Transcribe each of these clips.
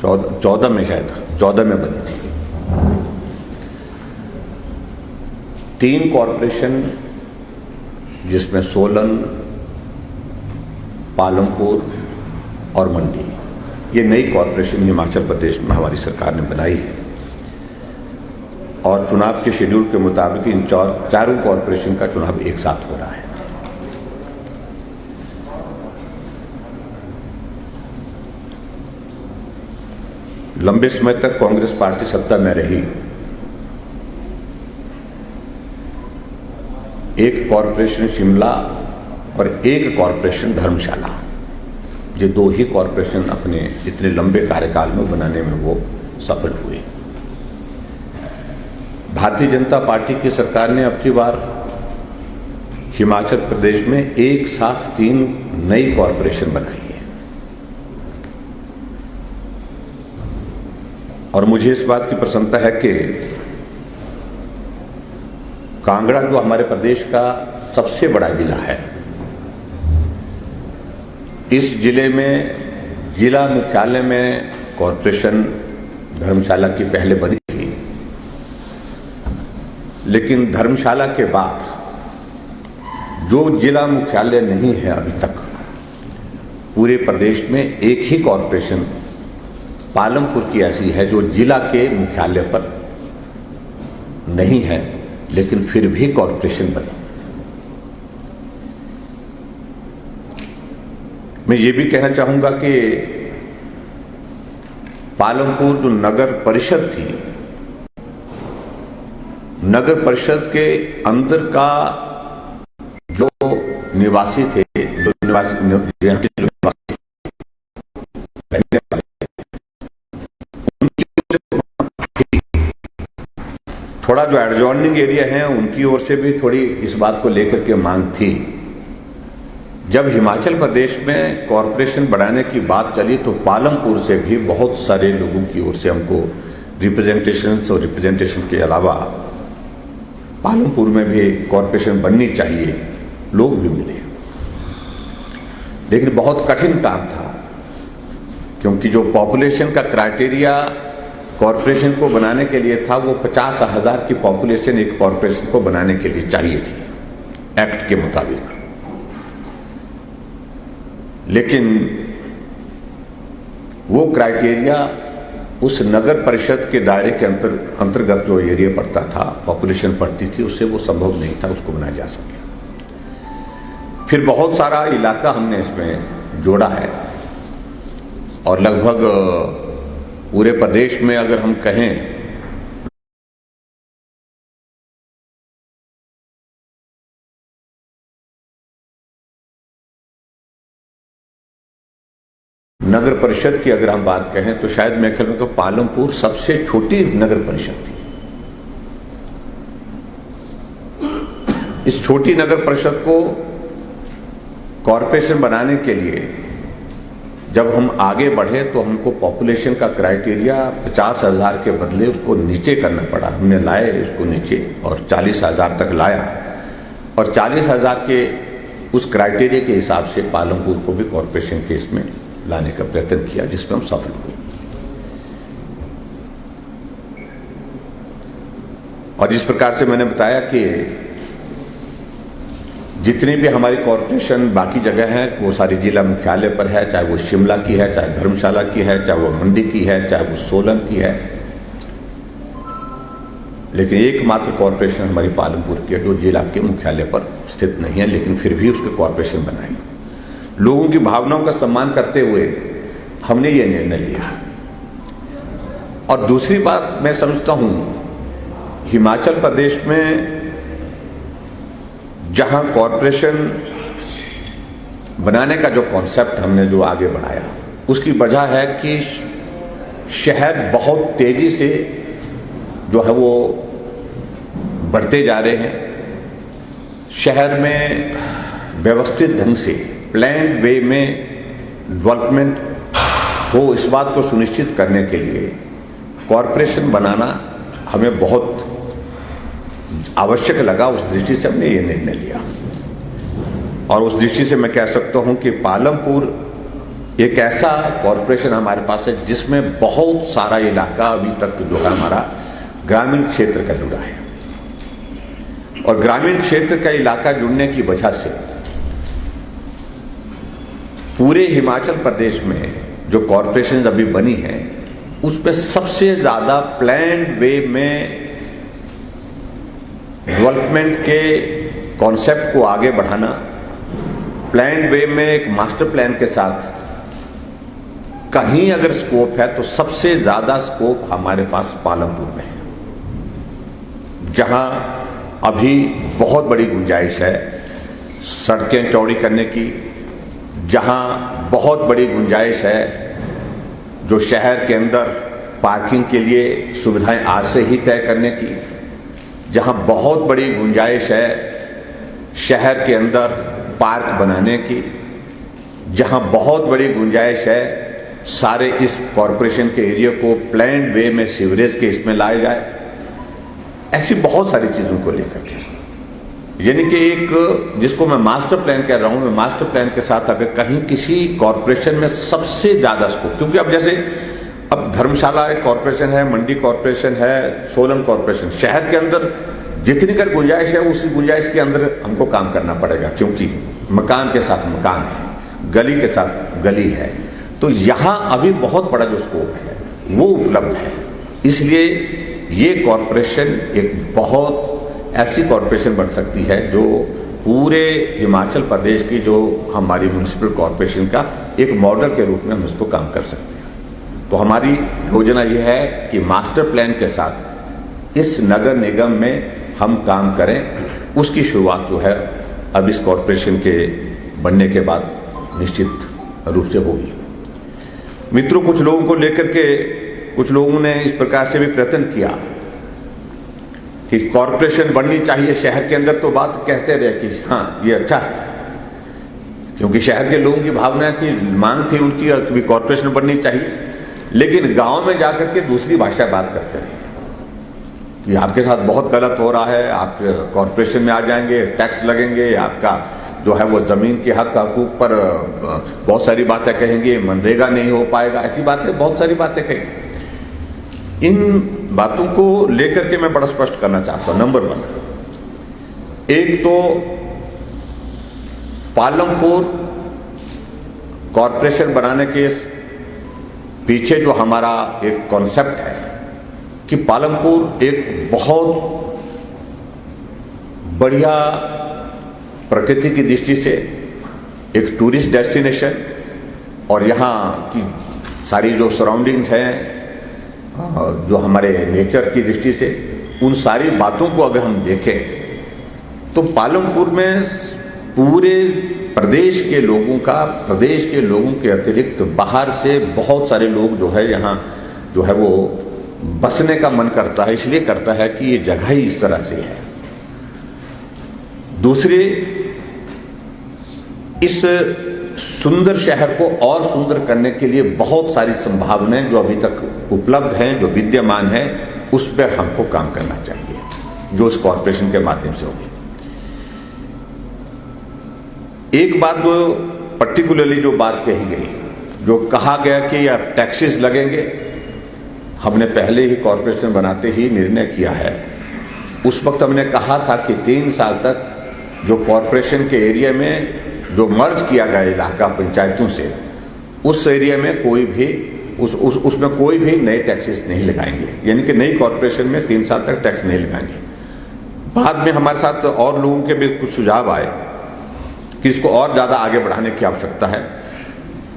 14 में, शायद 14 में बनी थी। 3 कॉरपोरेशन जिसमें सोलन, पालमपुर और मंडी, ये नई कॉरपोरेशन हिमाचल प्रदेश में हमारी सरकार ने बनाई है और चुनाव के शेड्यूल के मुताबिक इन चारों कॉरपोरेशन का चुनाव एक साथ हो रहा है। लंबे समय तक कांग्रेस पार्टी सत्ता में रही। एक कॉरपोरेशन शिमला और एक कॉरपोरेशन धर्मशाला, ये 2 ही कॉरपोरेशन अपने इतने लंबे कार्यकाल में बनाने में वो सफल हुए। भारतीय जनता पार्टी की सरकार ने अब की बार हिमाचल प्रदेश में एक साथ 3 नई कॉरपोरेशन बनाई है और मुझे इस बात की प्रसन्नता है कि कांगड़ा, जो हमारे प्रदेश का सबसे बड़ा जिला है, इस जिले में जिला मुख्यालय में कॉरपोरेशन धर्मशाला की पहले बनी थी, लेकिन धर्मशाला के बाद जो जिला मुख्यालय नहीं है अभी तक, पूरे प्रदेश में एक ही कॉरपोरेशन पालमपुर की ऐसी है जो जिला के मुख्यालय पर नहीं है, लेकिन फिर भी कॉरपोरेशन बनी। मैं ये भी कहना चाहूंगा कि पालमपुर जो नगर परिषद थी, नगर परिषद के अंदर का जो निवासी थे, जो निवासी यहाँ के जो निवासी रहने वाले, थोड़ा जो एडजॉर्निंग एरिया है उनकी ओर से भी थोड़ी इस बात को लेकर के मांग थी। जब हिमाचल प्रदेश में कॉरपोरेशन बढ़ाने की बात चली तो पालमपुर से भी बहुत सारे लोगों की ओर से हमको रिप्रेजेंटेशन के अलावा पालमपुर में भी कॉरपोरेशन बननी चाहिए, लोग भी मिले। लेकिन बहुत कठिन काम था, क्योंकि जो पॉपुलेशन का क्राइटेरिया कॉरपोरेशन को बनाने के लिए था, वो 50,000 की पॉपुलेशन एक कॉरपोरेशन को बनाने के लिए चाहिए थी एक्ट के मुताबिक। लेकिन वो क्राइटेरिया उस नगर परिषद के दायरे के अंतर्गत जो एरिया पड़ता था, पॉपुलेशन पड़ती थी, उससे वो संभव नहीं था उसको बनाया जा सके। फिर बहुत सारा इलाका हमने इसमें जोड़ा है और लगभग पूरे प्रदेश में अगर हम कहें नगर परिषद की अगर हम बात कहें तो शायद मेरे ख्याल में पालमपुर सबसे छोटी नगर परिषद थी। इस छोटी नगर परिषद को कॉरपोरेशन बनाने के लिए जब हम आगे बढ़े तो हमको पॉपुलेशन का क्राइटेरिया 50,000 के बदले उसको नीचे करना पड़ा। हमने लाए इसको नीचे और 40,000 तक लाया और 40,000 के उस क्राइटेरिया के हिसाब से पालमपुर को भी कॉरपोरेशन के इसमें लाने का प्रयत्न किया, जिसमें हम सफल हुए। और जिस प्रकार से मैंने बताया कि जितनी भी हमारी कॉरपोरेशन बाकी जगह है वो सारी जिला मुख्यालय पर है, चाहे वो शिमला की है, चाहे धर्मशाला की है, चाहे वो मंडी की है, चाहे वो सोलन की है, लेकिन एकमात्र कॉरपोरेशन हमारी पालमपुर की है जो जिला के मुख्यालय पर स्थित नहीं है, लेकिन फिर भी उसके कॉरपोरेशन बनाई। लोगों की भावनाओं का सम्मान करते हुए हमने ये निर्णय लिया। और दूसरी बात मैं समझता हूं, हिमाचल प्रदेश में जहां कॉरपोरेशन बनाने का जो कॉन्सेप्ट हमने जो आगे बढ़ाया, उसकी वजह है कि शहर बहुत तेजी से जो है वो बढ़ते जा रहे हैं। शहर में व्यवस्थित ढंग से प्लान्ड वे में डेवलपमेंट हो, इस बात को सुनिश्चित करने के लिए कॉरपोरेशन बनाना हमें बहुत आवश्यक लगा। उस दृष्टि से हमने ये निर्णय लिया और उस दृष्टि से मैं कह सकता हूं कि पालमपुर एक ऐसा कॉरपोरेशन हमारे पास है जिसमें बहुत सारा इलाका अभी तक जो है हमारा ग्रामीण क्षेत्र का जुड़ा है, और ग्रामीण क्षेत्र का इलाका जुड़ने की वजह से पूरे हिमाचल प्रदेश में जो कॉरपोरेशन अभी बनी है उस पर सबसे ज़्यादा प्लान्ड वे में डेवलपमेंट के कॉन्सेप्ट को आगे बढ़ाना, प्लान्ड वे में एक मास्टर प्लान के साथ कहीं अगर स्कोप है तो सबसे ज़्यादा स्कोप हमारे पास पालमपुर में है, जहां अभी बहुत बड़ी गुंजाइश है सड़कें चौड़ी करने की, जहां बहुत बड़ी गुंजाइश है जो शहर के अंदर पार्किंग के लिए सुविधाएं आज से ही तय करने की, जहां बहुत बड़ी गुंजाइश है शहर के अंदर पार्क बनाने की, जहां बहुत बड़ी गुंजाइश है सारे इस कॉरपोरेशन के एरिया को प्लान्ड वे में सीवरेज के इसमें लाया जाए। ऐसी बहुत सारी चीज़ों को लेकर के, यानी कि एक जिसको मैं मास्टर प्लान कह रहा हूं, मैं मास्टर प्लान के साथ अगर कहीं किसी कॉरपोरेशन में सबसे ज़्यादा स्कोप, क्योंकि अब जैसे अब धर्मशाला एक कॉरपोरेशन है, मंडी कॉरपोरेशन है, सोलन कॉरपोरेशन, शहर के अंदर जितनी कर गुंजाइश है उसी गुंजाइश के अंदर हमको काम करना पड़ेगा, क्योंकि मकान के साथ मकान है, गली के साथ गली है, तो यहाँ अभी बहुत बड़ा जो स्कोप है वो उपलब्ध है। इसलिए ये कॉरपोरेशन एक बहुत ऐसी कॉरपोरेशन बन सकती है जो पूरे हिमाचल प्रदेश की जो हमारी म्यूनिसिपल कॉरपोरेशन का एक मॉडल के रूप में हम इसको काम कर सकते हैं। तो हमारी योजना ये है कि मास्टर प्लान के साथ इस नगर निगम में हम काम करें, उसकी शुरुआत जो है अब इस कॉरपोरेशन के बनने के बाद निश्चित रूप से होगी। मित्रों, कुछ लोगों को लेकर के कुछ लोगों ने इस प्रकार से भी प्रयत्न किया कि कॉरपोरेशन बननी चाहिए शहर के अंदर, तो बात कहते रहे कि हाँ ये अच्छा है, क्योंकि शहर के लोगों की भावना थी, मांग थी उनकी कि कॉरपोरेशन बननी चाहिए, लेकिन गांव में जाकर के दूसरी भाषा बात करते रहे कि आपके साथ बहुत गलत हो रहा है, आप कॉरपोरेशन में आ जाएंगे, टैक्स लगेंगे, आपका जो है वो ज़मीन के हक हकूक पर बहुत सारी बातें कहेंगे, मनरेगा नहीं हो पाएगा, ऐसी बातें बहुत सारी बातें कहेंगे। इन बातों को लेकर के मैं बड़ा स्पष्ट करना चाहता हूं। नंबर 1, एक तो पालमपुर कॉरपोरेशन बनाने के पीछे जो हमारा एक कॉन्सेप्ट है कि पालमपुर एक बहुत बढ़िया प्रकृति की दृष्टि से एक टूरिस्ट डेस्टिनेशन, और यहाँ की सारी जो सराउंडिंग्स हैं जो हमारे नेचर की दृष्टि से, उन सारी बातों को अगर हम देखें तो पालमपुर में पूरे प्रदेश के लोगों के अतिरिक्त बाहर से बहुत सारे लोग जो है यहाँ जो है वो बसने का मन करता है, इसलिए करता है कि ये जगह ही इस तरह से है। दूसरे, इस सुंदर शहर को और सुंदर करने के लिए बहुत सारी संभावनाएं जो अभी तक उपलब्ध हैं, जो विद्यमान है, उस पर हमको काम करना चाहिए, जो इस कॉरपोरेशन के माध्यम से होगी। एक बात जो पर्टिकुलरली जो बात कही गई, जो कहा गया कि यार टैक्सेस लगेंगे, हमने पहले ही कॉरपोरेशन बनाते ही निर्णय किया है। उस वक्त हमने कहा था कि 3 साल तक जो कॉरपोरेशन के एरिया में जो मर्ज किया गया इलाका पंचायतों से, उस एरिया में कोई भी उसमें कोई भी नए टैक्सेस नहीं लगाएंगे, यानी कि नई कॉरपोरेशन में 3 साल तक टैक्स नहीं लगाएंगे। बाद में हमारे साथ और लोगों के भी कुछ सुझाव आए कि इसको और ज़्यादा आगे बढ़ाने की आवश्यकता है,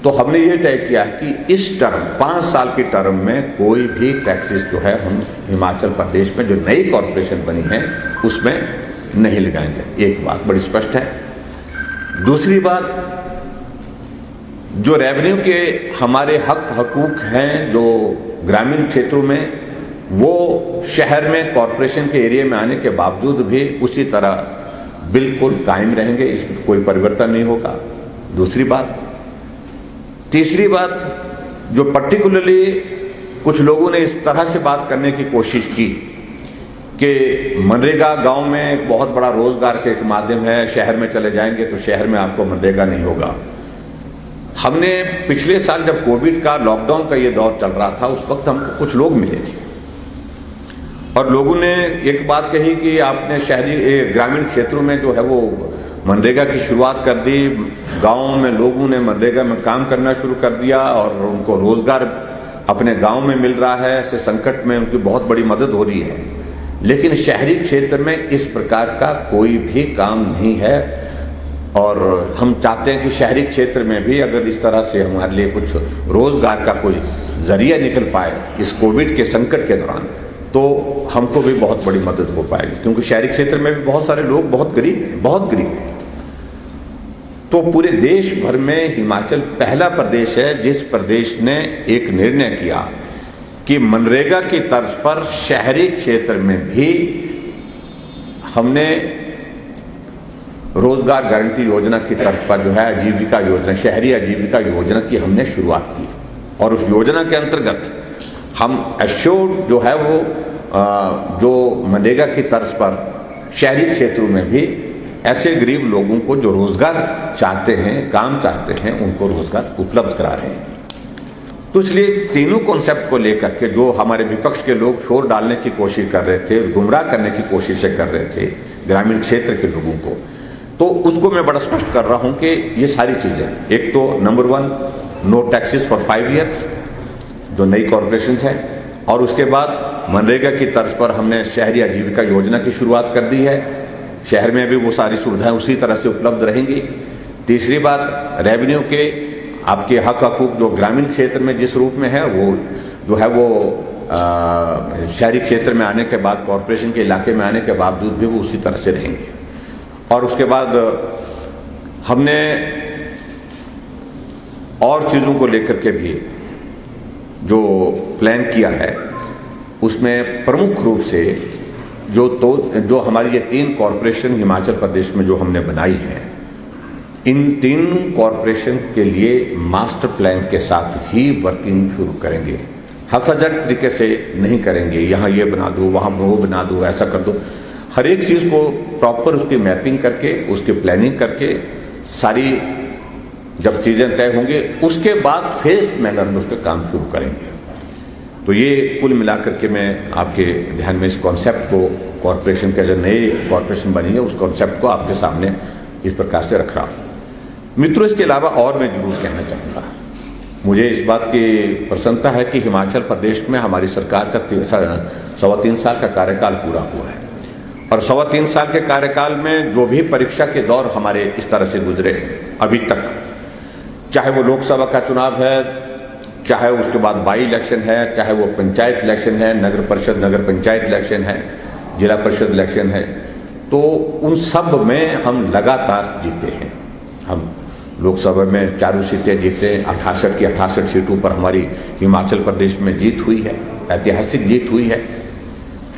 तो हमने ये तय किया कि इस टर्म 5 साल की टर्म में कोई भी टैक्सेस जो है हम हिमाचल प्रदेश में जो नई कॉरपोरेशन बनी है उसमें नहीं लगाएंगे। एक बात बड़ी स्पष्ट है। दूसरी बात, जो रेवेन्यू के हमारे हक हकूक हैं जो ग्रामीण क्षेत्रों में, वो शहर में कॉरपोरेशन के एरिया में आने के बावजूद भी उसी तरह बिल्कुल कायम रहेंगे, इसमें कोई परिवर्तन नहीं होगा। दूसरी बात। तीसरी बात, जो पर्टिकुलरली कुछ लोगों ने इस तरह से बात करने की कोशिश की कि मनरेगा गांव में एक बहुत बड़ा रोजगार का एक माध्यम है, शहर में चले जाएंगे तो शहर में आपको मनरेगा नहीं होगा। हमने पिछले साल जब कोविड का लॉकडाउन का ये दौर चल रहा था, उस वक्त हमको कुछ लोग मिले थे और लोगों ने एक बात कही कि आपने ग्रामीण क्षेत्रों में जो है वो मनरेगा की शुरुआत कर दी, गाँव में लोगों ने मनरेगा में काम करना शुरू कर दिया और उनको रोजगार अपने गांव में मिल रहा है, ऐसे संकट में उनकी बहुत बड़ी मदद हो रही है। लेकिन शहरी क्षेत्र में इस प्रकार का कोई भी काम नहीं है और हम चाहते हैं कि शहरी क्षेत्र में भी अगर इस तरह से हमारे लिए कुछ रोजगार का कोई जरिया निकल पाए इस कोविड के संकट के दौरान, तो हमको भी बहुत बड़ी मदद हो पाएगी, क्योंकि शहरी क्षेत्र में भी बहुत सारे लोग बहुत गरीब हैं। तो पूरे देश भर में हिमाचल पहला प्रदेश है जिस प्रदेश ने एक निर्णय किया कि मनरेगा की तर्ज पर शहरी क्षेत्र में भी हमने रोजगार गारंटी योजना की तर्ज पर जो है आजीविका योजना, शहरी आजीविका योजना की हमने शुरुआत की और उस योजना के अंतर्गत हम एश्योर्ड जो है वो जो मनरेगा की तर्ज पर शहरी क्षेत्रों में भी ऐसे गरीब लोगों को जो रोजगार चाहते हैं, काम चाहते हैं, उनको रोजगार उपलब्ध करा रहे हैं। तो इसलिए तीनों कॉन्सेप्ट को लेकर के जो हमारे विपक्ष के लोग शोर डालने की कोशिश कर रहे थे, गुमराह करने की कोशिशें कर रहे थे ग्रामीण क्षेत्र के लोगों को, तो उसको मैं बड़ा स्पष्ट कर रहा हूं कि ये सारी चीजें, एक तो number 1 no taxes for 5 years जो नई कॉरपोरेशन है, और उसके बाद मनरेगा की तर्ज पर हमने शहरी आजीविका योजना की शुरुआत कर दी है, शहर में भी वो सारी सुविधाएं उसी तरह से उपलब्ध रहेंगी। तीसरी बात, रेवेन्यू के आपके हक हकूक जो ग्रामीण क्षेत्र में जिस रूप में है वो जो है वो शहरी क्षेत्र में आने के बाद, कॉरपोरेशन के इलाके में आने के बावजूद भी वो उसी तरह से रहेंगे। और उसके बाद हमने और चीज़ों को लेकर के भी जो प्लान किया है उसमें प्रमुख रूप से जो हमारी ये 3 कॉरपोरेशन हिमाचल प्रदेश में जो हमने बनाई है, इन 3 कॉरपोरेशन के लिए मास्टर प्लान के साथ ही वर्किंग शुरू करेंगे। हाफाजत तरीके से नहीं करेंगे, यहाँ ये बना दो, वहाँ वो बना दो, ऐसा कर दो। हर एक चीज़ को प्रॉपर उसकी मैपिंग करके, उसकी प्लानिंग करके, सारी जब चीज़ें तय होंगी उसके बाद फेज मैनर में उसके काम शुरू करेंगे। तो ये कुल मिलाकर के मैं आपके ध्यान में इस कॉन्सेप्ट को, कॉरपोरेशन के जो नए कॉरपोरेशन बनी है उस कॉन्सेप्ट को आपके सामने इस प्रकार से रख रहा हूँ। मित्रों, इसके अलावा और मैं जरूर कहना चाहूँगा, मुझे इस बात की प्रसन्नता है कि हिमाचल प्रदेश में हमारी सरकार का 3.25 साल का कार्यकाल पूरा हुआ है और 3.25 साल के कार्यकाल में जो भी परीक्षा के दौर हमारे इस तरह से गुजरे हैं अभी तक, चाहे वो लोकसभा का चुनाव है, चाहे उसके बाद बाई इलेक्शन है, चाहे वो पंचायत इलेक्शन है, नगर परिषद नगर पंचायत इलेक्शन है, जिला परिषद इलेक्शन है, तो उन सब में हम लगातार जीते हैं। हम लोकसभा में 4 सीटें जीते, 68 की 68 सीटों पर हमारी हिमाचल प्रदेश में जीत हुई है, ऐतिहासिक जीत हुई है।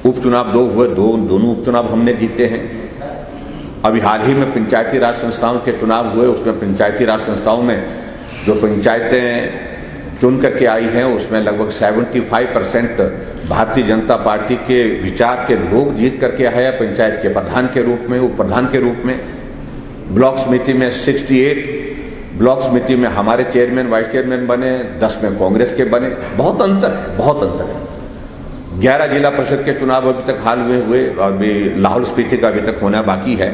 उपचुनाव 2 हुए, दोनों उपचुनाव हमने जीते हैं। अभी हाल ही में पंचायती राज संस्थाओं के चुनाव हुए, उसमें पंचायती राज संस्थाओं में जो पंचायतें चुन करके आई हैं उसमें लगभग 75% भारतीय जनता पार्टी के विचार के लोग जीत करके आए हैं, पंचायत के प्रधान के रूप में, उप प्रधान के रूप में। ब्लॉक समिति में 68 ब्लॉक समिति में हमारे चेयरमैन वाइस चेयरमैन बने, 10 में कांग्रेस के बने। बहुत अंतर है। 11 जिला परिषद के चुनाव अभी तक हाल में हुए और भी लाहौल स्पीति का अभी तक होना बाकी है,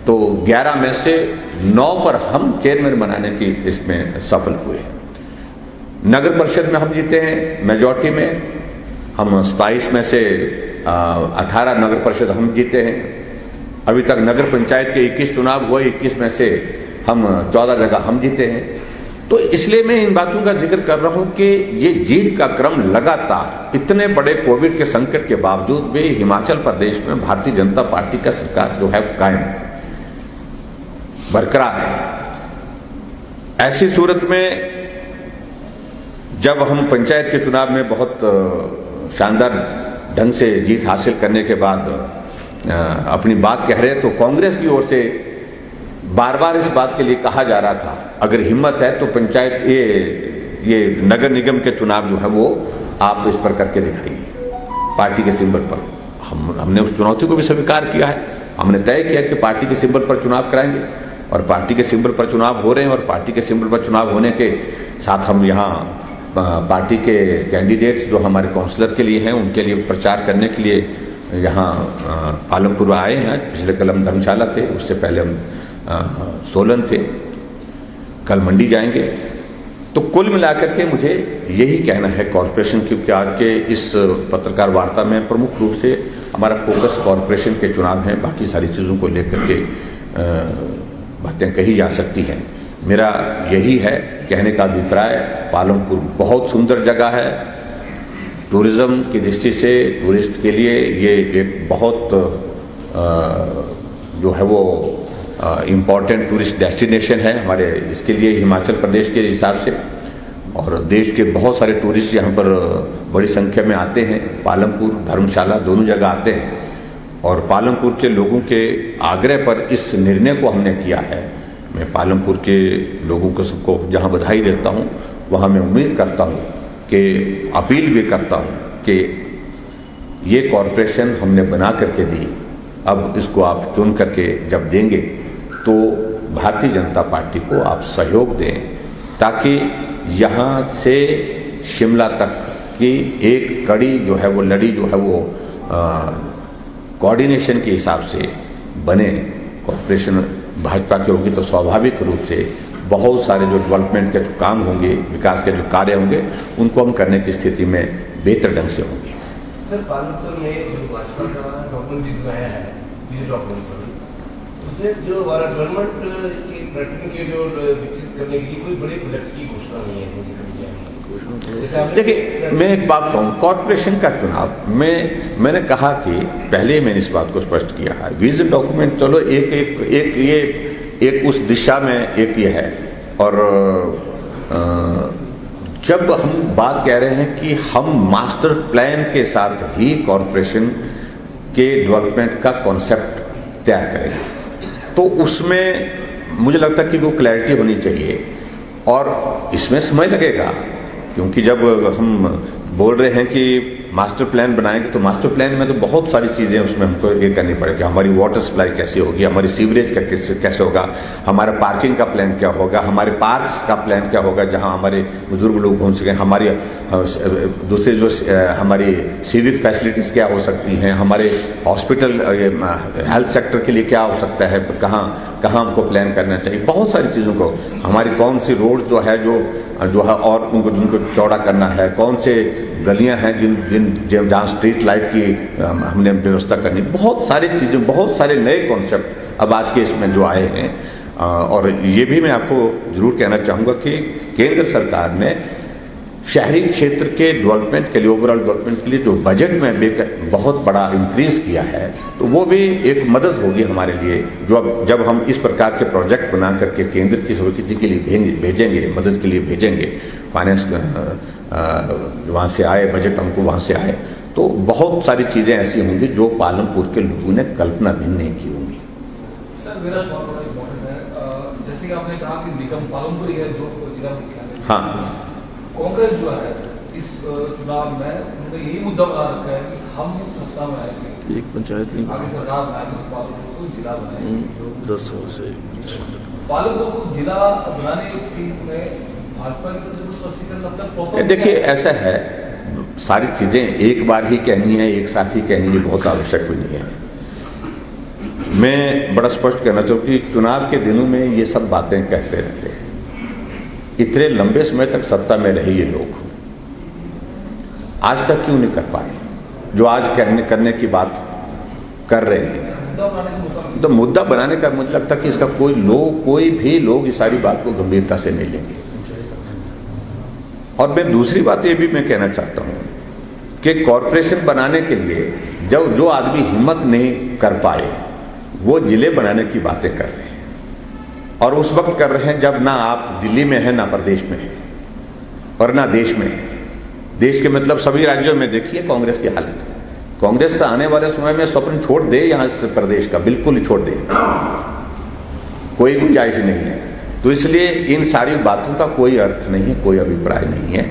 तो 11 में से 9 पर हम चेयरमैन बनाने की इसमें सफल हुए हैं। नगर परिषद में हम जीते हैं मेजॉरिटी में, हम 27 में से 18 नगर परिषद हम जीते हैं। अभी तक नगर पंचायत के 21 चुनाव हुए, 21 में से हम 14 जगह हम जीते हैं। तो इसलिए मैं इन बातों का जिक्र कर रहा हूं कि ये जीत का क्रम लगातार इतने बड़े कोविड के संकट के बावजूद भी हिमाचल प्रदेश में भारतीय जनता पार्टी का सरकार जो है कायम बरकरार है। ऐसी सूरत में जब हम पंचायत के चुनाव में बहुत शानदार ढंग से जीत हासिल करने के बाद अपनी बात कह रहे, तो कांग्रेस की ओर से बार बार इस बात के लिए कहा जा रहा था, अगर हिम्मत है तो पंचायत ये नगर निगम के चुनाव जो है वो आप इस पर करके दिखाइए पार्टी के सिंबल पर। हमने उस चुनौती को भी स्वीकार किया है। हमने तय किया कि पार्टी के सिंबल पर चुनाव कराएंगे। और पार्टी के सिंबल पर चुनाव हो रहे हैं, और पार्टी के सिंबल पर चुनाव होने के साथ हम यहाँ पार्टी के कैंडिडेट्स जो हमारे काउंसलर के लिए हैं उनके लिए प्रचार करने के लिए यहाँ पालमपुर आए हैं। पिछले कल हम धर्मशाला थे, उससे पहले हम सोलन थे, कल मंडी जाएंगे। तो कुल मिलाकर के मुझे यही कहना है कॉरपोरेशन, क्योंकि आज के इस पत्रकार वार्ता में प्रमुख रूप से हमारा फोकस कॉरपोरेशन के चुनाव है, बाकी सारी चीज़ों को लेकर के बातें कही जा सकती हैं। मेरा यही है कहने का अभिप्राय, पालमपुर बहुत सुंदर जगह है, टूरिज़्म की दृष्टि से टूरिस्ट के लिए ये एक बहुत जो है वो इम्पॉर्टेंट टूरिस्ट डेस्टिनेशन है हमारे, इसके लिए हिमाचल प्रदेश के हिसाब से, और देश के बहुत सारे टूरिस्ट यहाँ पर बड़ी संख्या में आते हैं। पालमपुर, धर्मशाला दोनों जगह आते हैं, और पालमपुर के लोगों के आग्रह पर इस निर्णय को हमने किया है। मैं पालमपुर के लोगों को सबको जहाँ बधाई देता हूँ, वहाँ मैं उम्मीद करता हूँ कि अपील भी करता हूँ कि ये कॉरपोरेशन हमने बना करके दी, अब इसको आप चुन करके जब देंगे तो भारतीय जनता पार्टी को आप सहयोग दें, ताकि यहाँ से शिमला तक की एक कड़ी जो है वो लड़ी जो है वो कोऑर्डिनेशन के हिसाब से बने। कॉरपोरेशन भाजपा की होगी तो स्वाभाविक रूप से बहुत सारे जो डेवलपमेंट के जो काम होंगे, विकास के जो कार्य होंगे, उनको हम करने की स्थिति में बेहतर ढंग से होंगे। सर, पालमपुर में जो भाजपा का डॉक्यूमेंट जो आया है, उसमें जो हमारा डेवलपमेंट इसकी पर्यटन के जो विकसित करने के लिए कोई बड़े प्रोजेक्ट की घोषणा नहीं है। देखिए, मैं एक बात कहूँ, कॉरपोरेशन का चुनाव में मैंने कहा कि पहले मैंने इस बात को स्पष्ट किया है, विजन डॉक्यूमेंट चलो एक उस दिशा में एक ये है, और जब हम बात कह रहे हैं कि हम मास्टर प्लान के साथ ही कॉरपोरेशन के डेवलपमेंट का कॉन्सेप्ट तैयार करेंगे, तो उसमें मुझे लगता है कि वो क्लैरिटी होनी चाहिए, और इसमें समय लगेगा, क्योंकि जब हम बोल रहे हैं कि मास्टर प्लान बनाएंगे तो मास्टर प्लान में तो बहुत सारी चीज़ें उसमें हमको ये करनी पड़ेगी। हमारी वाटर सप्लाई कैसे होगी, हमारी सीवरेज का कैसे होगा, हमारा पार्किंग का प्लान क्या होगा, हमारे पार्क्स का प्लान क्या होगा जहां हमारे बुजुर्ग लोग घूम सकें, हमारी दूसरे जो हमारी सिविक फैसिलिटीज़ क्या हो सकती हैं, हमारे हॉस्पिटल हेल्थ सेक्टर के लिए क्या हो सकता है, कहाँ हमको प्लान करना चाहिए, बहुत सारी चीज़ों को, हमारी कौन सी रोड जो है और उनको जिनको चौड़ा करना है, कौन से गलियां हैं जहाँ स्ट्रीट लाइट की हमने व्यवस्था करनी, बहुत सारी चीज़ें, बहुत सारे नए कॉन्सेप्ट अब आज के इसमें जो आए हैं। और ये भी मैं आपको ज़रूर कहना चाहूँगा कि केंद्र सरकार ने शहरी क्षेत्र के डेवलपमेंट के लिए, ओवरऑल डेवलपमेंट के लिए जो बजट में बहुत बड़ा इंक्रीज किया है, तो वो भी एक मदद होगी हमारे लिए, जो जब हम इस प्रकार के प्रोजेक्ट बना करके केंद्र की स्वीकृति के लिए भेजेंगे, मदद के लिए भेजेंगे, फाइनेंस वहाँ से आए, बजट हमको वहाँ से आए, तो बहुत सारी चीज़ें ऐसी होंगी जो पालमपुर के लोगों ने कल्पना भी नहीं की होंगी। सर, मेरा सवाल बड़ा इम्पोर्टेंट है, जैसे कि आपने कहा कि निगम पालमपुर है जो जिला मुख्यालय, हाँ, कांग्रेस जो है इस चुनाव में उन्होंने यही मुद्दा बना रखा है कि हम सत्ता में आएंगे, एक पंचायत नहीं, आगे सरकार बनाएंगे, पालमपुर को जिला बनाएंगे। 10 साल से पालमपुर को जिला बनाने में भाजपा की तरफ से स्पष्टीकरण अपना, देखिए ऐसा है, सारी चीज़ें एक बार ही कहनी है, एक साथ ही कहनी है, बहुत आवश्यक भी नहीं है। मैं बड़ा स्पष्ट कहना चाहूँ कि चुनाव के दिनों में ये सब बातें कहते रहते हैं, इतने लंबे समय तक सत्ता में रहे ये लोग, आज तक क्यों नहीं कर पाए जो आज करने की बात कर रहे हैं। तो मुद्दा बनाने का मुझे लगता है कि इसका कोई भी लोग इस सारी बात को गंभीरता से नहीं लेंगे। और मैं दूसरी बात ये भी मैं कहना चाहता हूँ कि कॉरपोरेशन बनाने के लिए जो आदमी हिम्मत नहीं कर पाए, वो जिले बनाने की बातें कर रहे हैं, और उस वक्त कर रहे हैं जब ना आप दिल्ली में हैं, ना प्रदेश में हैं, और ना देश में हैं। देश के मतलब सभी राज्यों में देखिए कांग्रेस की हालत, कांग्रेस से आने वाले समय में स्वप्न छोड़ दे यहाँ से प्रदेश का, बिल्कुल ही छोड़ दे, कोई गुंजाइश नहीं है। तो इसलिए इन सारी बातों का कोई अर्थ नहीं है, कोई अभिप्राय नहीं है।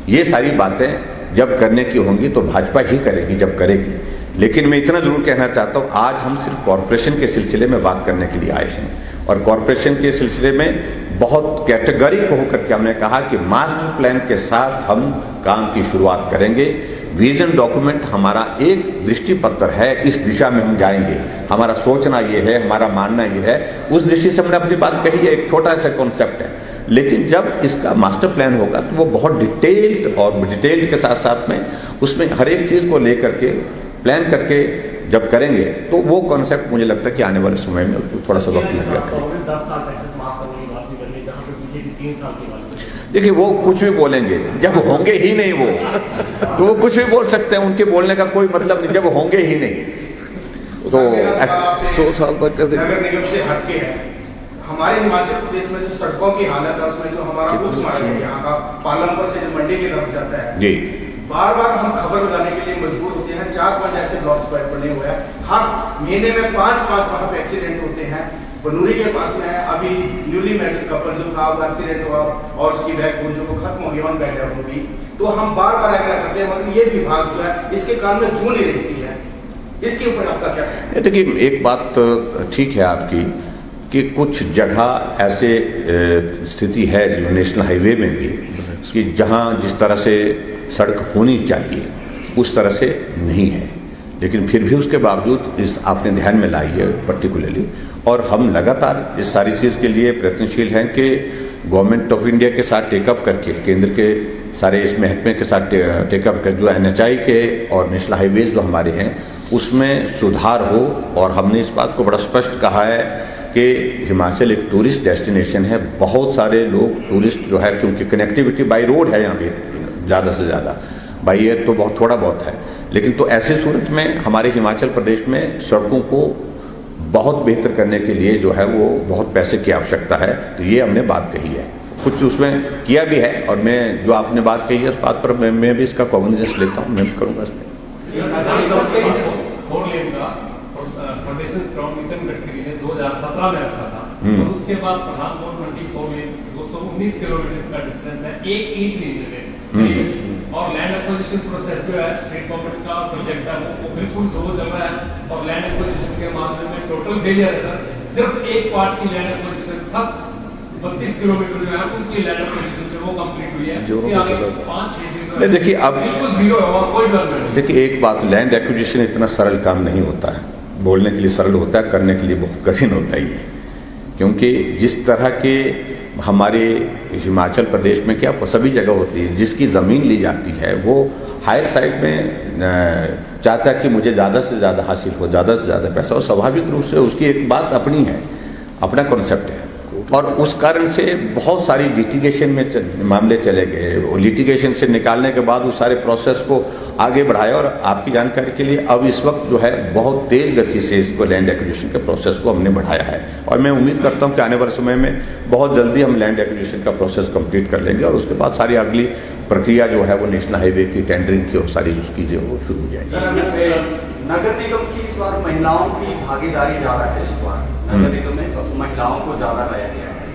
ये सारी बातें जब करने की होंगी तो भाजपा ही करेगी जब करेगी। लेकिन मैं इतना जरूर कहना चाहता हूँ, आज हम सिर्फ कॉरपोरेशन के सिलसिले में बात करने के लिए आए हैं, और कॉरपोरेशन के सिलसिले में बहुत कैटेगरिक होकर के हमने कहा कि मास्टर प्लान के साथ हम काम की शुरुआत करेंगे। विजन डॉक्यूमेंट हमारा एक दृष्टि पत्र है, इस दिशा में हम जाएंगे, हमारा सोचना ये है, हमारा मानना ये है। उस दृष्टि से हमने अपनी बात कही है, एक छोटा सा कॉन्सेप्ट है, लेकिन जब इसका मास्टर प्लान होगा तो वो बहुत डिटेल्ड के साथ साथ में उसमें हर एक चीज़ को लेकर के प्लान करके जब करेंगे तो वो कॉन्सेप्ट मुझे लगता है कि आने वाले समय में उसको थोड़ा सा वक्त लगेगा। 10 साल टैक्सेस माफ करने की बात नहीं करनी, जहाँ पे पीछे की 3 साल की बात। देखिए वो कुछ भी बोलेंगे, जब होंगे ही नहीं वो तो वो कुछ भी बोल सकते हैं, उनके बोलने का कोई मतलब नहीं, जब होंगे ही नहीं तो 100 साल तक का नगर निगम से हटके है। हमारे हिमाचल प्रदेश में जो सड़कों की हालत है उसमें जो हमारा उच्च मार्ग है यहाँ का पालमपुर से जो मंडी की तरफ जाता है जी, बार बार हम खबर लगाने के लिए मजबूर होते हैं। 4-5 ऐसे ब्लॉक्स बने हुए हैं, हर महीने में 5-5 वहाँ पे एक्सीडेंट होते हैं। बनूरी के पास में है, अभी न्यूली मैरिड कपल जो था वो एक्सीडेंट हुआ और उसकी बैक बोन जो खत्म हो गई, ऑन बैक डेथ हो गई। तो हम बार बार आग्रह करते हैं, मगर ये विभाग जो है इसके काम में जून नहीं रहती है। इसके ऊपर आपका क्या कहना है? देखिए एक बात ठीक है आपकी कि कुछ जगह ऐसे स्थिति है जो नेशनल हाईवे में भी कि जहाँ जिस तरह से सड़क होनी चाहिए उस तरह से नहीं है, लेकिन फिर भी उसके बावजूद इस आपने ध्यान में लाई है पर्टिकुलरली, और हम लगातार इस सारी चीज़ के लिए प्रयत्नशील हैं कि गवर्नमेंट ऑफ इंडिया के साथ टेकअप करके, केंद्र के सारे इस महकमे के साथ टेकअप कर जो NHI के और नेशनल हाईवेज जो हमारे हैं उसमें सुधार हो। और हमने इस बात को बड़ा स्पष्ट कहा है कि हिमाचल एक टूरिस्ट डेस्टिनेशन है, बहुत सारे लोग टूरिस्ट जो है, क्योंकि कनेक्टिविटी बाई रोड है यहाँ पे ज़्यादा से ज़्यादा, बाई एयर तो बहुत थोड़ा बहुत है, लेकिन तो ऐसी सूरत में हमारे हिमाचल प्रदेश में सड़कों को बहुत बेहतर करने के लिए जो है वो बहुत पैसे की आवश्यकता है। तो ये हमने बात कही है, कुछ उसमें किया भी है, और मैं जो आपने बात कही है उस बात पर मैं भी इसका कॉग्निजेंस लेता हूँ, मैं भी करूँगा इसमें। 4 लेन का फाउंडेशन ग्राउंड नितिन गडकरी ने 2017 में रखा था, और उसके बाद प्रधानमंत्री 4 लेन 219 किलोमीटर का डिस्टेंस है, एक ईंट नहीं मिले। और लैंड एक्विजिशन प्रोसेस जो है स्टेट गवर्नमेंट का सब्जेक्ट है, वो बिल्कुल स्लो चल रहा है, और लैंड एक्विजिशन के मामले में टोटल फेलियर है सर। सिर्फ एक पार्ट की लैंड एक्विजिशन 32 किलोमीटर जो है उनकी लैंड एक्विजिशन से वो कंप्लीट हुई है, उसके आगे 5 नहीं देखिए अब बिल्कुल जीरो है, वहाँ कोई डेवलपमेंट नहीं। देखिए एक बात, लैंड एक्विजिशन इतना सरल काम नहीं होता है, बोलने के लिए सरल होता है, करने के लिए बहुत कठिन होता ही है, क्योंकि जिस तरह के हमारे हिमाचल प्रदेश में क्या सभी जगह होती है, जिसकी ज़मीन ली जाती है वो हायर साइड में चाहता है कि मुझे ज़्यादा से ज़्यादा हासिल हो, ज़्यादा से ज़्यादा पैसा, और स्वाभाविक रूप से उसकी एक बात अपनी है, अपना कॉन्सेप्ट है, और उस कारण से बहुत सारी लिटिगेशन में मामले चले गए। लिटिगेशन से निकालने के बाद उस सारे प्रोसेस को आगे बढ़ाया, और आपकी जानकारी के लिए अब इस वक्त जो है बहुत तेज़ गति से इसको लैंड एक्विजिशन के प्रोसेस को हमने बढ़ाया है, और मैं उम्मीद करता हूं कि आने वाले समय में बहुत जल्दी हम लैंड एक्विजिशन का प्रोसेस कंप्लीट कर लेंगे, और उसके बाद सारी अगली प्रक्रिया जो है वो नेशनल हाईवे की टेंडरिंग की और सारी चीज़ें वो शुरू हो जाएगी। नगर निगम की इस बार महिलाओं की भागीदारी ज़्यादा है, इस बार नगर निगम में महिलाओं को ज़्यादा लाया गया है,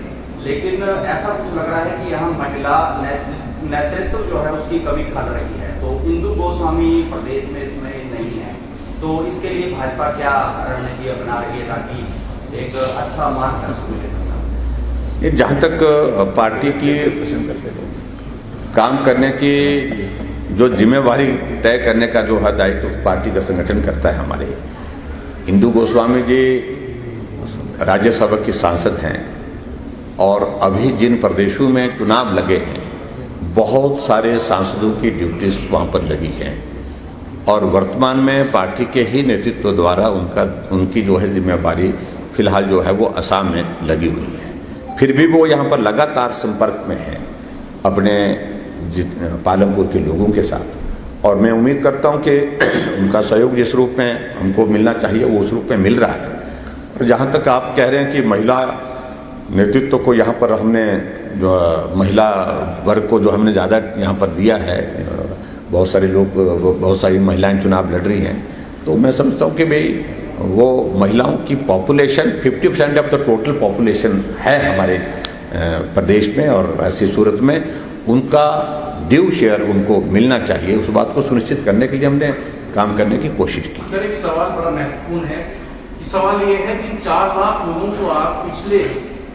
लेकिन ऐसा कुछ लग रहा है कि यहाँ महिला नेतृत्व जो है उसकी कमी खल रही है। तो इंदु गोस्वामी प्रदेश में इसमें नहीं है, तो इसके लिए भाजपा क्या रणनीति अपना रही है ताकि एक अच्छा मार्गदर्शन मिले? जहाँ तक पार्टी की काम करने की जो जिम्मेवारी तय करने का जो है दायित्व पार्टी का संगठन करता है, हमारे इंदु गोस्वामी जी राज्यसभा की सांसद हैं, और अभी जिन प्रदेशों में चुनाव लगे हैं बहुत सारे सांसदों की ड्यूटीज वहाँ पर लगी हैं, और वर्तमान में पार्टी के ही नेतृत्व द्वारा उनकी जो है जिम्मेवारी फिलहाल जो है वो असम में लगी हुई है। फिर भी वो यहाँ पर लगातार संपर्क में है अपने पालमपुर के लोगों के साथ, और मैं उम्मीद करता हूँ कि उनका सहयोग जिस रूप में हमको मिलना चाहिए वो उस रूप में मिल रहा है। और जहाँ तक आप कह रहे हैं कि महिला नेतृत्व को यहाँ पर हमने जो महिला वर्ग को जो हमने ज़्यादा यहाँ पर दिया है, बहुत सारे लोग, बहुत सारी महिलाएं चुनाव लड़ रही हैं, तो मैं समझता हूँ कि भाई वो महिलाओं की population 50% of the total population है हमारे प्रदेश में, और ऐसी सूरत में उनका ड्यू शेयर उनको मिलना चाहिए। उस बात को सुनिश्चित करने के लिए हमने काम करने की कोशिश की। सर एक सवाल बड़ा महत्वपूर्ण है सवाल ये है कि 4 लाख लोगों को आप पिछले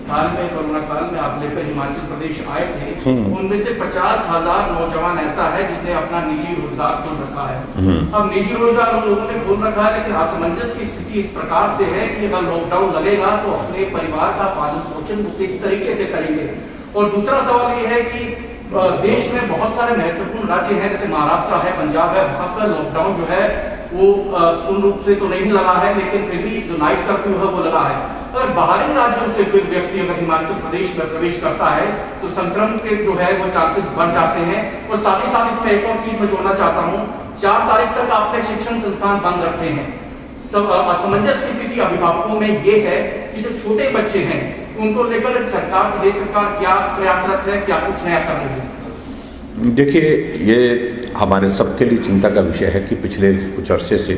काल में, कोरोना काल में आप लेकर हिमाचल प्रदेश आए थे, उनमें से 50,000 नौजवान ऐसा है जिसने अपना निजी रोजगार खोल रखा है। अब निजी रोजगार उन लोगों ने खोल रखा है, लेकिन असमंजस की स्थिति इस प्रकार से है कि अगर लॉकडाउन लगेगा तो अपने परिवार का पालन पोषण किस तरीके से करेंगे। और दूसरा सवाल ये है कि देश में बहुत सारे महत्वपूर्ण राज्य हैं, जैसे महाराष्ट्र है, पंजाब है, वहां पर लॉकडाउन जो है वो पूर्ण रूप से तो नहीं लगा है, लेकिन फिर भी जो नाइट कर्फ्यू है वो लगा है। अगर बाहरी राज्यों से कोई व्यक्ति अगर हिमाचल प्रदेश में प्रवेश करता है तो संक्रमण के जो है वो चांसेस बढ़ जाते हैं। और साथ ही साथ इसमें एक और चीज मैं जोड़ना चाहता हूँ, 4 तारीख तक आपने शिक्षण संस्थान बंद रखे हैं। सब असमंजस की स्थिति अभिभावकों में ये है कि जो छोटे बच्चे हैं उनको लेकर सरकार, प्रदेश सरकार क्या प्रयासरत है, क्या कुछ नया कर रही है? देखिए, ये हमारे सबके लिए चिंता का विषय है कि पिछले कुछ अरसे से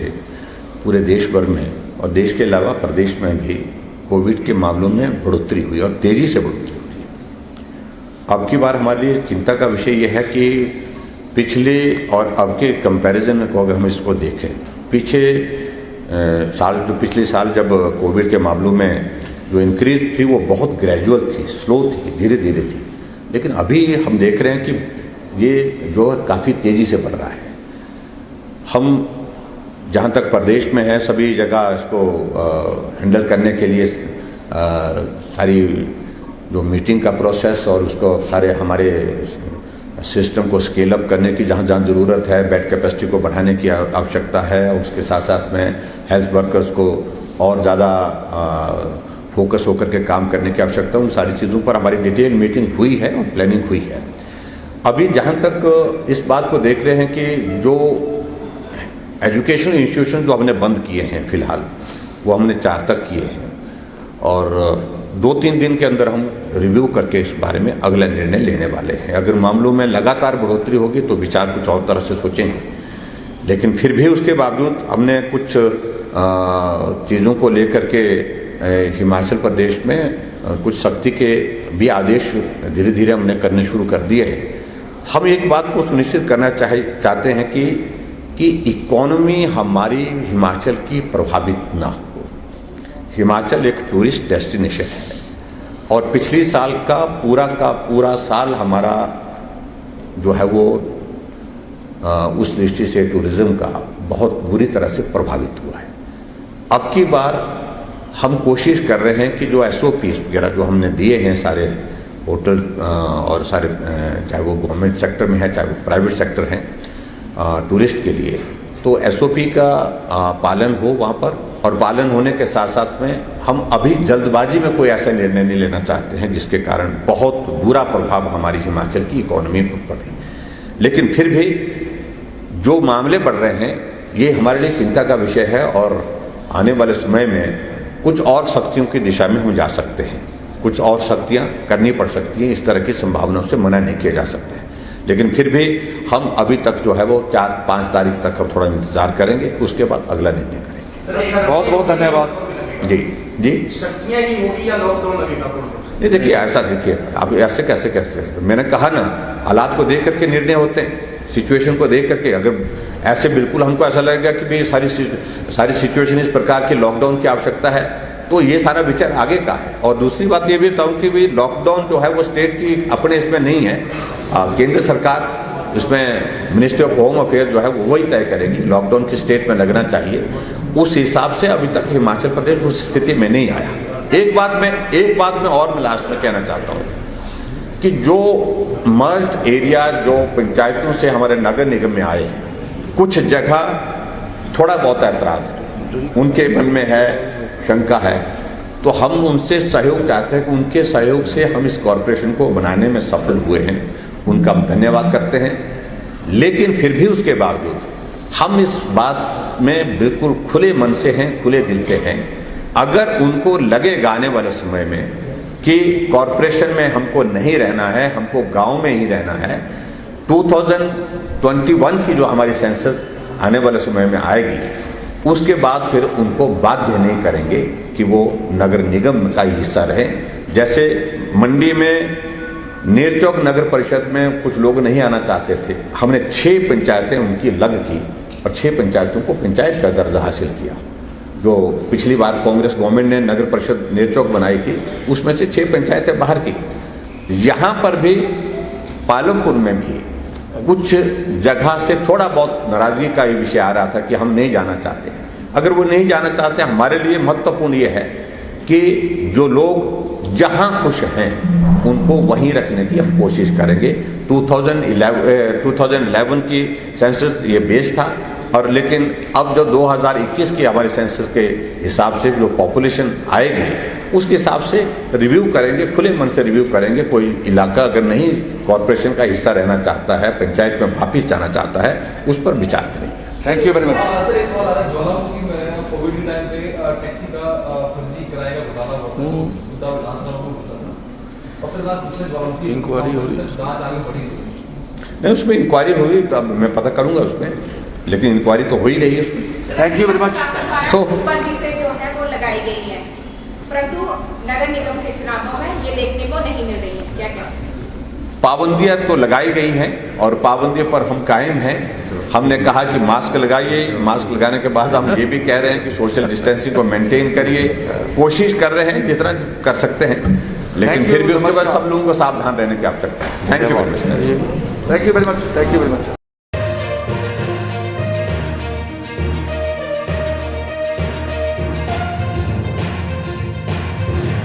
पूरे देश भर में और देश के अलावा प्रदेश में भी कोविड के मामलों में बढ़ोतरी हुई और तेज़ी से बढ़ोतरी हुई है। अब की बार हमारे लिए चिंता का विषय यह है कि पिछले और अब के कंपैरिजन में अगर हम इसको देखें, पिछले साल जब कोविड के मामलों में जो इंक्रीज थी वो बहुत ग्रेजुअल थी, स्लो थी, धीरे धीरे थी। लेकिन अभी हम देख रहे हैं कि ये जो है काफ़ी तेज़ी से बढ़ रहा है। हम जहाँ तक प्रदेश में है सभी जगह इसको हैंडल करने के लिए सारी जो मीटिंग का प्रोसेस और उसको सारे हमारे सिस्टम को स्केल अप करने की जहाँ जहाँ ज़रूरत है, बेड कैपेसिटी को बढ़ाने की आवश्यकता है, उसके साथ साथ में हेल्थ वर्कर्स को और ज़्यादा फोकस होकर के काम करने की आवश्यकता, उन सारी चीज़ों पर हमारी डिटेल मीटिंग हुई है और प्लानिंग हुई है। अभी जहाँ तक इस बात को देख रहे हैं कि जो एजुकेशनल इंस्टीट्यूशन जो हमने बंद किए हैं फिलहाल, वो हमने 4 तक किए हैं और 2-3 दिन के अंदर हम रिव्यू करके इस बारे में अगला निर्णय लेने वाले हैं। अगर मामलों में लगातार बढ़ोतरी होगी तो विचार कुछ और तरह से सोचेंगे, लेकिन फिर भी उसके बावजूद हमने कुछ चीज़ों को लेकर के हिमाचल प्रदेश में कुछ सख्ती के भी आदेश धीरे धीरे हमने करने शुरू कर दिए हैं। हम एक बात को सुनिश्चित करना चाहते हैं कि इकोनॉमी हमारी हिमाचल की प्रभावित ना हो। हिमाचल एक टूरिस्ट डेस्टिनेशन है और पिछली साल का पूरा साल हमारा जो है वो उस दृष्टि से टूरिज्म का बहुत बुरी तरह से प्रभावित हुआ है। अब की बार हम कोशिश कर रहे हैं कि जो SOPs वगैरह जो हमने दिए हैं सारे होटल और सारे चाहे वो गवर्नमेंट सेक्टर में है चाहे वो प्राइवेट सेक्टर हैं टूरिस्ट के लिए, तो SOP का पालन हो वहाँ पर। और पालन होने के साथ साथ में हम अभी जल्दबाजी में कोई ऐसा निर्णय नहीं लेना चाहते हैं जिसके कारण बहुत बुरा प्रभाव हमारी हिमाचल की इकोनॉमी पर पड़े। लेकिन फिर भी जो मामले बढ़ रहे हैं ये हमारे लिए चिंता का विषय है और आने वाले समय में कुछ और सख्तियों की दिशा में हम जा सकते हैं, कुछ और सख्तियाँ करनी पड़ सकती हैं। इस तरह की संभावनाओं से मना नहीं किया जा सकते हैं, लेकिन फिर भी हम अभी तक जो है वो 4-5 तारीख तक हम थोड़ा इंतजार करेंगे, उसके बाद अगला निर्णय करेंगे। बहुत बहुत धन्यवाद। जी शक्तियाँ ही होगी या लॉकडाउन लगेगा? नहीं, देखिए ऐसा देखिए अब ऐसे कैसे मैंने कहा ना, हालात को देख करके निर्णय होते हैं, सिचुएशन को देख करके। अगर ऐसे बिल्कुल हमको ऐसा लगेगा कि भाई सारी सिचुएशन इस प्रकार की लॉकडाउन की आवश्यकता है तो ये सारा विचार आगे का है। और दूसरी बात ये भी बताऊँ कि भाई लॉकडाउन जो है वो स्टेट की अपने इसमें नहीं है, केंद्र सरकार इसमें मिनिस्ट्री ऑफ होम अफेयर्स जो है वो वही तय करेगी लॉकडाउन किस स्टेट में लगना चाहिए। उस हिसाब से अभी तक हिमाचल प्रदेश उस स्थिति में नहीं आया। एक बात में और मैं लास्ट में कहना चाहता हूँ कि जो मर्ज्ड एरिया जो पंचायतों से हमारे नगर निगम में आए, कुछ जगह थोड़ा बहुत ऐतराज उनके मन में है, शंका है, तो हम उनसे सहयोग चाहते हैं कि उनके सहयोग से हम इस कॉरपोरेशन को बनाने में सफल हुए हैं, उनका हम धन्यवाद करते हैं। लेकिन फिर भी उसके बावजूद हम इस बात में बिल्कुल खुले मन से हैं, खुले दिल से हैं। अगर उनको लगेगा आने वाले समय में कि कॉरपोरेशन में हमको नहीं रहना है, हमको गांव में ही रहना है, 2021 की जो हमारी सेंसस आने वाले समय में आएगी उसके बाद फिर उनको बाध्य नहीं करेंगे कि वो नगर निगम का हिस्सा रहे। जैसे मंडी में नेरचौक नगर परिषद में कुछ लोग नहीं आना चाहते थे, हमने 6 पंचायतें उनकी लग की और 6 पंचायतों को पंचायत का दर्जा हासिल किया। जो पिछली बार कांग्रेस गवर्नमेंट ने नगर परिषद नेरचौक बनाई थी, उसमें से 6 पंचायतें बाहर की। यहाँ पर भी पालमपुर में भी कुछ जगह से थोड़ा बहुत नाराजगी का ये विषय आ रहा था कि हम नहीं जाना चाहते हैं। अगर वो नहीं जाना चाहते, हमारे लिए महत्वपूर्ण ये है कि जो लोग जहां खुश हैं उनको वहीं रखने की हम कोशिश करेंगे। 2011 की सेंसस ये बेस था, और लेकिन अब जो 2021 की हमारे सेंसस के हिसाब से जो पॉपुलेशन आएगी उसके हिसाब से रिव्यू करेंगे, खुले मन से रिव्यू करेंगे। कोई इलाका अगर नहीं कॉरपोरेशन का हिस्सा रहना चाहता है, पंचायत में वापिस जाना चाहता है, उस पर विचार करेंगे। Thank you very much. Sir, एक सवाल आ रहा है, ज्वालामुखी में कोविड के टाइम पे टैक्सी का फर्जी किराए का घोटाला हुआ था, मुद्दा विधानसभा में उठा था। और फिर बाद दूसरे ज्वालामुखी इंक्वायरी हो रही है, जांच आगे बढ़ी। नहीं, उसमें इंक्वायरी हुई तो अब मैं पता करूंगा उसमें, लेकिन इंक्वायरी तो हो ही रही है उसमें। Thank you very much. से जो है वो लगाई गई है, परंतु नगर निगम के चुनावों में ये देखने को नहीं मिल रही है, क्या कहते हैं? पाबंदियां तो लगाई गई हैं और पाबंदियों पर हम कायम हैं। हमने कहा कि मास्क लगाइए, मास्क लगाने के बाद हम ये भी कह रहे हैं कि सोशल डिस्टेंसिंग को मेंटेन करिए। कोशिश कर रहे हैं जितना कर सकते हैं, लेकिन फिर भी उसके बाद सब लोगों को सावधान रहने की आवश्यकता है। Thank you very much. Thank you very much. Thank you very much.